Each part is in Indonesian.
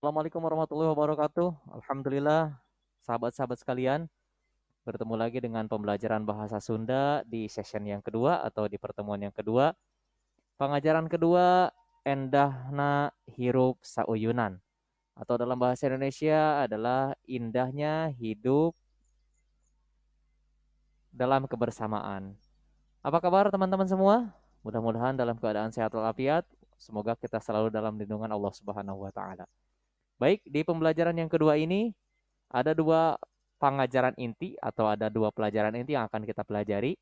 Assalamualaikum warahmatullahi wabarakatuh. Alhamdulillah, sahabat-sahabat sekalian, bertemu lagi dengan pembelajaran bahasa Sunda di session yang kedua atau di pertemuan yang kedua. Pengajaran kedua, endahna hirup sauyunan. Atau dalam bahasa Indonesia adalah indahnya hidup dalam kebersamaan. Apa kabar teman-teman semua? Mudah-mudahan dalam keadaan sehat walafiat. Semoga kita selalu dalam lindungan Allah Subhanahu wa taala. Baik, di pembelajaran yang kedua ini ada dua pengajaran inti atau ada dua pelajaran inti yang akan kita pelajari.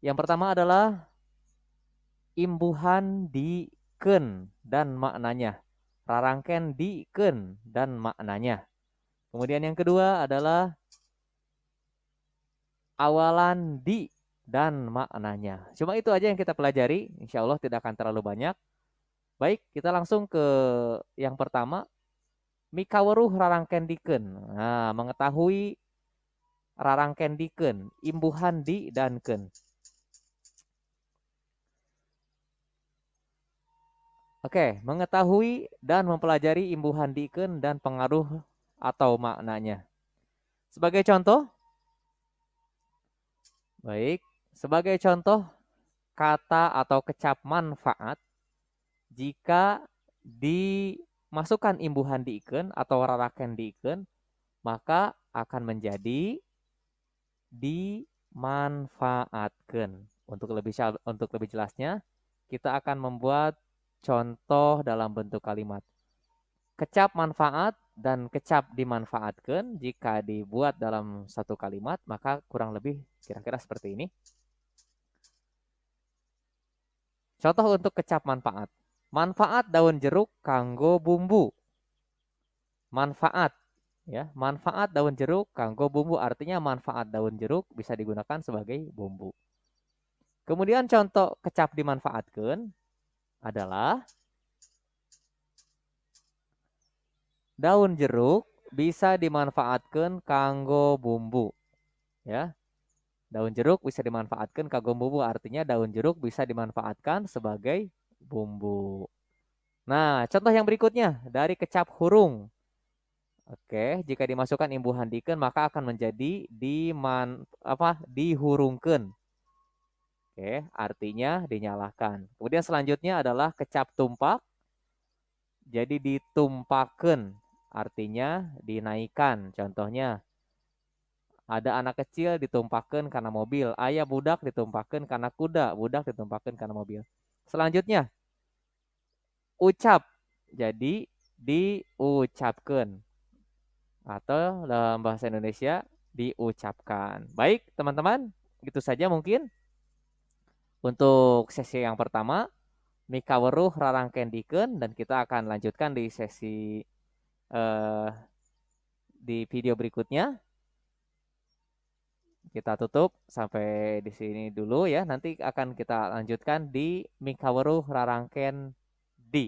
Yang pertama adalah imbuhan di ken dan maknanya. Rarangken di ken dan maknanya. Kemudian yang kedua adalah awalan di dan maknanya. Cuma itu aja yang kita pelajari. Insya Allah tidak akan terlalu banyak. Baik, kita langsung ke yang pertama. Mikaweruh rarangken diken. Nah, mengetahui rarangken diken, imbuhan di dan ken. Oke, mengetahui dan mempelajari imbuhan diken dan pengaruh atau maknanya. Sebagai contoh, baik, sebagai contoh kata atau kecap manfaat jika dimasukkan imbuhan diken atau raraken diken, maka akan menjadi dimanfaatkan. Untuk lebih jelasnya, kita akan membuat contoh dalam bentuk kalimat. Kecap manfaat dan kecap dimanfaatkan jika dibuat dalam satu kalimat, maka kurang lebih kira-kira seperti ini. Contoh untuk kecap manfaat. Manfaat daun jeruk kanggo bumbu. Manfaat ya, manfaat daun jeruk kanggo bumbu artinya manfaat daun jeruk bisa digunakan sebagai bumbu. Kemudian contoh kecap dimanfaatkan adalah daun jeruk bisa dimanfaatkan kanggo bumbu. Ya, daun jeruk bisa dimanfaatkan kanggo bumbu artinya daun jeruk bisa dimanfaatkan sebagai bumbu. Nah, contoh yang berikutnya dari kecap hurung. Oke, jika dimasukkan imbuhan diken maka akan menjadi dihurungkan. Oke, artinya dinyalakan. Kemudian selanjutnya adalah kecap tumpak. Jadi ditumpakan, artinya dinaikkan. Contohnya, ada anak kecil ditumpahkan karena mobil. Ayah budak ditumpahkan karena kuda. Budak ditumpahkan karena mobil. Selanjutnya, ucap. Jadi diucapkan. Atau dalam bahasa Indonesia, diucapkan. Baik, teman-teman. Itu saja mungkin untuk sesi yang pertama. Mika weruh rarangken diken dan kita akan lanjutkan di sesi eh, di video berikutnya. Kita tutup sampai di sini dulu ya. Nanti akan kita lanjutkan di Mika weruh rarangken di.